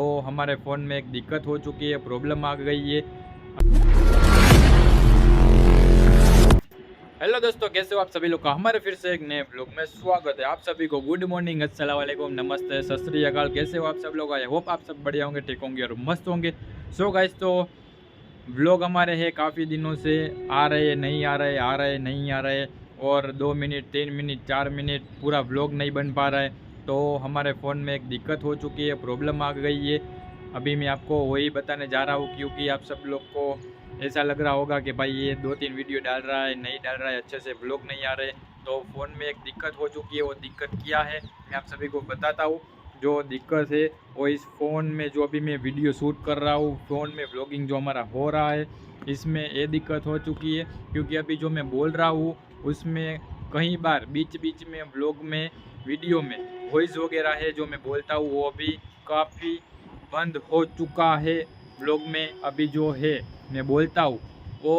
तो हमारे फ़ोन में एक दिक्कत हो चुकी है, प्रॉब्लम आ गई है। हेलो दोस्तों, कैसे हो आप सभी लोग का हमारे फिर से एक नए ब्लॉग में स्वागत है। आप सभी को गुड मॉर्निंग, अस्सलाम वालेकुम, नमस्ते, सत श्री अकाल। कैसे हो आप सब लोग? आई होप आप सब बढ़िया होंगे, ठीक होंगे और मस्त होंगे। सो गाइस, तो व्लॉग हमारे हैं काफ़ी दिनों से आ रहे नहीं आ रहे, आ रहे नहीं आ रहे, और 2 मिनट 3 मिनट 4 मिनट पूरा व्लॉग नहीं बन पा रहा है। तो हमारे फ़ोन में एक दिक्कत हो चुकी है, प्रॉब्लम आ गई है। अभी मैं आपको वही बताने जा रहा हूँ, क्योंकि आप सब लोग को ऐसा लग रहा होगा कि भाई ये 2-3 वीडियो डाल रहा है, नहीं डाल रहा है, अच्छे से व्लॉग नहीं आ रहे। तो फ़ोन में एक दिक्कत हो चुकी है। वो दिक्कत क्या है मैं आप सभी को बताता हूँ। जो दिक्कत है वो इस फ़ोन में, जो अभी मैं वीडियो शूट कर रहा हूँ, फ़ोन में व्लॉगिंग जो हमारा हो रहा है, इसमें ये दिक्कत हो चुकी है। क्योंकि अभी जो मैं बोल रहा हूँ उसमें कई बार बीच बीच में व्लॉग में, वीडियो में वॉइस वगैरह है जो मैं बोलता हूँ वो अभी काफ़ी बंद हो चुका है। व्लॉग में अभी जो है मैं बोलता हूँ वो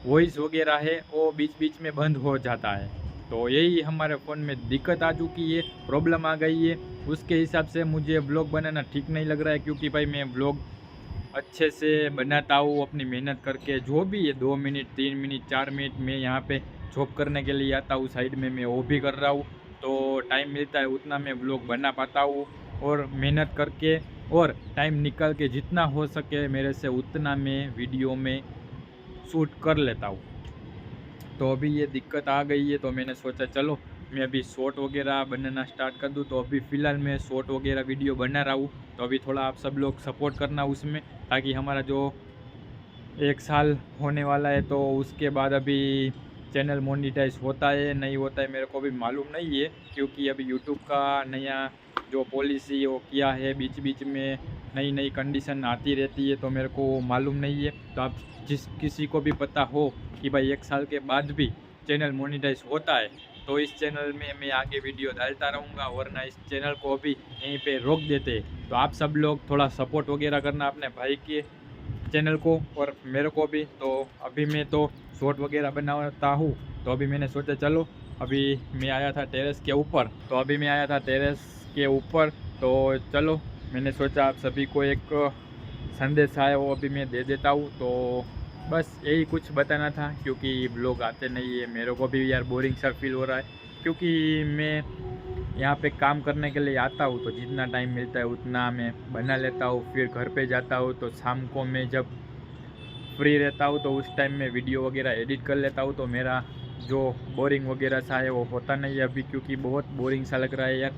वॉइस वगैरह है वो बीच बीच में बंद हो जाता है। तो यही हमारे फ़ोन में दिक्कत आ चुकी है, प्रॉब्लम आ गई है। उसके हिसाब से मुझे व्लॉग बनाना ठीक नहीं लग रहा है, क्योंकि भाई मैं व्लॉग अच्छे से बनाता हूँ अपनी मेहनत करके। जो भी है 2 मिनट 3 मिनट 4 मिनट मैं यहाँ पे जॉब करने के लिए आता हूँ, साइड में मैं वो भी कर रहा हूँ। तो टाइम मिलता है उतना मैं व्लॉग बना पाता हूँ, और मेहनत करके और टाइम निकाल के जितना हो सके मेरे से उतना मैं वीडियो में शूट कर लेता हूँ। तो अभी ये दिक्कत आ गई है, तो मैंने सोचा चलो मैं अभी शॉर्ट वगैरह बनाना स्टार्ट कर दूँ। तो अभी फ़िलहाल मैं शॉर्ट वगैरह वीडियो बना रहा हूँ। तो अभी थोड़ा आप सब लोग सपोर्ट करना उसमें, ताकि हमारा जो 1 साल होने वाला है, तो उसके बाद अभी चैनल मोनेटाइज होता है नहीं होता है मेरे को भी मालूम नहीं है। क्योंकि अभी यूट्यूब का नया जो पॉलिसी वो किया है, बीच बीच में नई नई कंडीशन आती रहती है, तो मेरे को मालूम नहीं है। तो आप जिस किसी को भी पता हो कि भाई 1 साल के बाद भी चैनल मोनेटाइज होता है, तो इस चैनल में मैं आगे वीडियो डालता रहूँगा, वरना इस चैनल को अभी यहीं पे रोक देते। तो आप सब लोग थोड़ा सपोर्ट वगैरह करना अपने भाई के चैनल को और मेरे को भी। तो अभी मैं तो शॉर्ट वगैरह बनाता हूँ। तो अभी मैंने सोचा चलो, अभी मैं आया था टेरेस के ऊपर, के ऊपर तो चलो मैंने सोचा आप सभी को एक संदेश आया वो अभी मैं दे देता हूँ। तो बस यही कुछ बताना था, क्योंकि ब्लॉग आते नहीं है, मेरे को भी यार बोरिंग सा फील हो रहा है। क्योंकि मैं यहाँ पे काम करने के लिए आता हूँ, तो जितना टाइम मिलता है उतना मैं बना लेता हूँ। फिर घर पे जाता हूँ तो शाम को मैं जब फ्री रहता हूँ तो उस टाइम में वीडियो वगैरह एडिट कर लेता हूँ। तो मेरा जो बोरिंग वगैरह सा है वो होता नहीं है अभी, क्योंकि बहुत बोरिंग सा लग रहा है यार,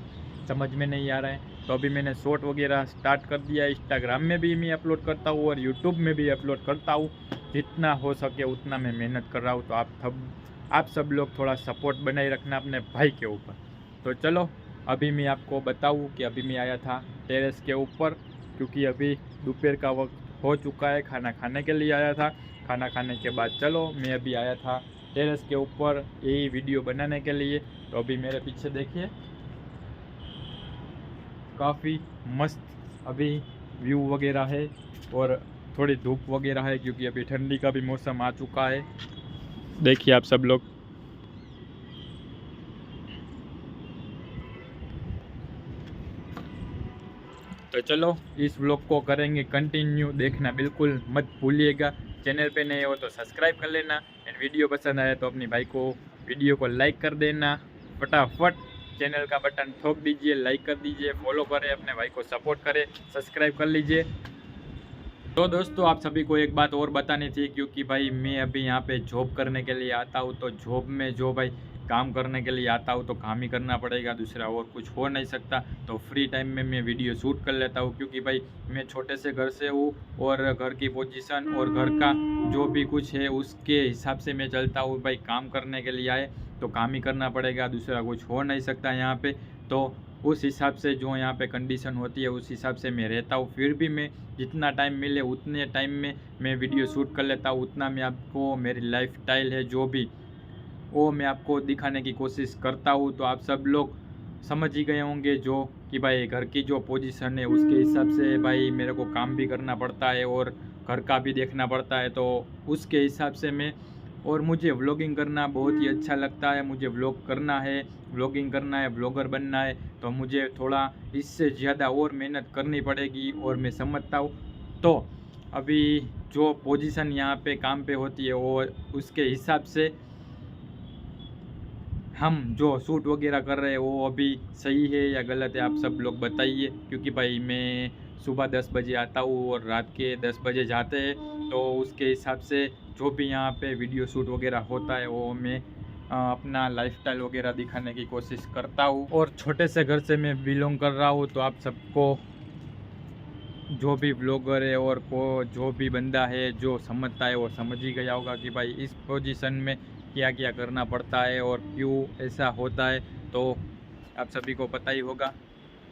समझ में नहीं आ रहा है। तो अभी मैंने शॉर्ट वगैरह स्टार्ट कर दिया। इंस्टाग्राम में भी मैं अपलोड करता हूँ और यूट्यूब में भी अपलोड करता हूँ। जितना हो सके उतना मैं मेहनत कर रहा हूँ। तो आप सब लोग थोड़ा सपोर्ट बनाए रखना अपने भाई के ऊपर। तो चलो अभी मैं आपको बताऊँ कि अभी मैं आया था टेरेस के ऊपर, क्योंकि अभी दोपहर का वक्त हो चुका है, खाना खाने के लिए आया था। खाना खाने के बाद चलो मैं अभी आया था टेरेस के ऊपर यही वीडियो बनाने के लिए। तो अभी मेरे पीछे देखिए काफ़ी मस्त अभी व्यू वगैरह है, और थोड़ी धूप वगैरह है, क्योंकि अभी ठंडी का भी मौसम आ चुका है। देखिए आप सब लोग। तो चलो इस व्लॉग को करेंगे कंटिन्यू, देखना बिल्कुल मत भूलिएगा। चैनल पे नए हो तो सब्सक्राइब कर लेना, एंड वीडियो पसंद आए तो अपनी भाई को वीडियो को लाइक कर देना। फटाफट चैनल का बटन ठोक दीजिए, लाइक कर दीजिए, फॉलो करें, अपने भाई को सपोर्ट करें, सब्सक्राइब कर लीजिए। तो दोस्तों आप सभी को एक बात और बतानी थी, क्योंकि भाई मैं अभी यहाँ पे जॉब करने के लिए आता हूँ। तो जॉब में जो भाई काम करने के लिए आता हूँ तो काम ही करना पड़ेगा, दूसरा और कुछ हो नहीं सकता। तो फ्री टाइम में मैं वीडियो शूट कर लेता हूँ, क्योंकि भाई मैं छोटे से घर से हूँ, और घर की पोजीशन और घर का जो भी कुछ है उसके हिसाब से मैं चलता हूँ। भाई काम करने के लिए आए तो काम ही करना पड़ेगा, दूसरा कुछ हो नहीं सकता यहाँ पे। तो उस हिसाब से जो यहाँ पे कंडीशन होती है उस हिसाब से मैं रहता हूँ। फिर भी मैं जितना टाइम मिले उतने टाइम में मैं वीडियो शूट कर लेता हूँ, उतना मैं आपको मेरी लाइफ स्टाइल है जो भी वो मैं आपको दिखाने की कोशिश करता हूँ। तो आप सब लोग समझ ही गए होंगे जो कि भाई घर की जो पोजीशन है उसके हिसाब से भाई मेरे को काम भी करना पड़ता है और घर का भी देखना पड़ता है। तो उसके हिसाब से मैं और मुझे व्लॉगिंग करना बहुत ही अच्छा लगता है। मुझे व्लॉग करना है, व्लॉगिंग करना है, ब्लॉगर बनना है, तो मुझे थोड़ा इससे ज़्यादा और मेहनत करनी पड़ेगी। और मैं समझता हूँ तो अभी जो पोजीशन यहाँ पे काम पे होती है वो उसके हिसाब से हम जो शूट वगैरह कर रहे हैं वो अभी सही है या गलत है, आप सब लोग बताइए। क्योंकि भाई मैं सुबह 10 बजे आता हूँ और रात के 10 बजे जाते हैं, तो उसके हिसाब से जो भी यहाँ पे वीडियो शूट वगैरह होता है वो मैं अपना लाइफस्टाइल वगैरह दिखाने की कोशिश करता हूँ। और छोटे से घर से मैं बिलोंग कर रहा हूँ, तो आप सबको जो भी ब्लॉगर है और को जो भी बंदा है जो समझता है वो समझ ही गया होगा कि भाई इस पोजीशन में क्या क्या करना पड़ता है और क्यों ऐसा होता है, तो आप सभी को पता ही होगा।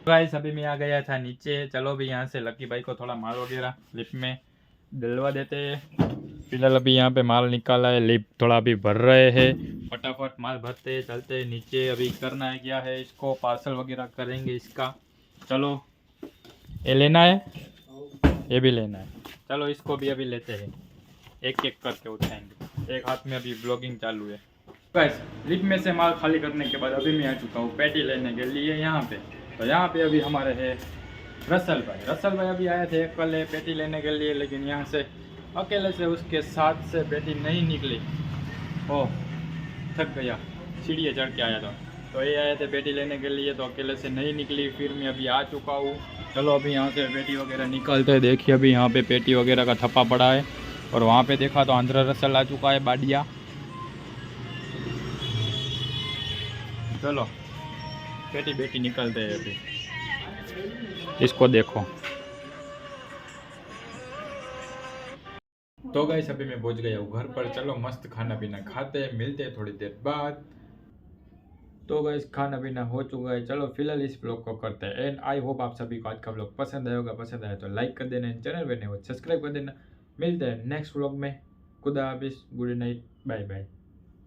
गाइस अभी मैं आ गया था नीचे, चलो भी यहाँ से लकी भाई को थोड़ा माल वगैरह लिफ्ट में डलवा देते हैं। फिलहाल अभी यहाँ पे माल निकाला है, लिफ्ट थोड़ा अभी भर रहे हैं, फटाफट माल भरते चलते नीचे। अभी करना है क्या है, इसको पार्सल वगैरह करेंगे इसका। चलो ये लेना है, ये भी लेना है, चलो इसको भी अभी लेते हैं, एक एक करके उठाएंगे। एक हाथ में अभी ब्लॉगिंग चालू है। बस लिफ्ट में से माल खाली करने के बाद अभी मैं आ चुका हूँ पैटी लेने के लिए यहाँ पे। तो यहाँ पे अभी हमारे है रसल भाई अभी आए थे कल पेटी लेने के लिए, लेकिन यहाँ से अकेले से उसके साथ से पेटी नहीं निकली। ओह थक गया, सीढ़ियाँ चढ़ के आया था। तो ये आए थे पेटी लेने के लिए, तो अकेले से नहीं निकली, फिर मैं अभी आ चुका हूँ। चलो अभी यहाँ से पेटी वगैरह निकालते हैं। देखिए अभी यहाँ पे पेटी वगैरह का थप्पा पड़ा है, और वहाँ पे देखा तो आंध्र रसल आ चुका है बाडिया। चलो पेटी बेटी निकालते हैं अभी, इसको देखो। तो गाइस अभी मैं पहुंच गया हूँ घर पर, चलो मस्त खाना पीना खाते हैं, मिलते हैं थोड़ी देर बाद। तो गाइस खाना पीना हो चुका है, चलो फिलहाल इस ब्लॉग को करते हैं एंड आई होप आप सभी को आज का ब्लॉग पसंद आया होगा। पसंद आया तो लाइक कर देना, चैनल पर नए हो सब्सक्राइब कर देना। मिलते हैं नेक्स्ट ब्लॉग में। खुदा हाफिज़, गुड नाइट, बाय बाय।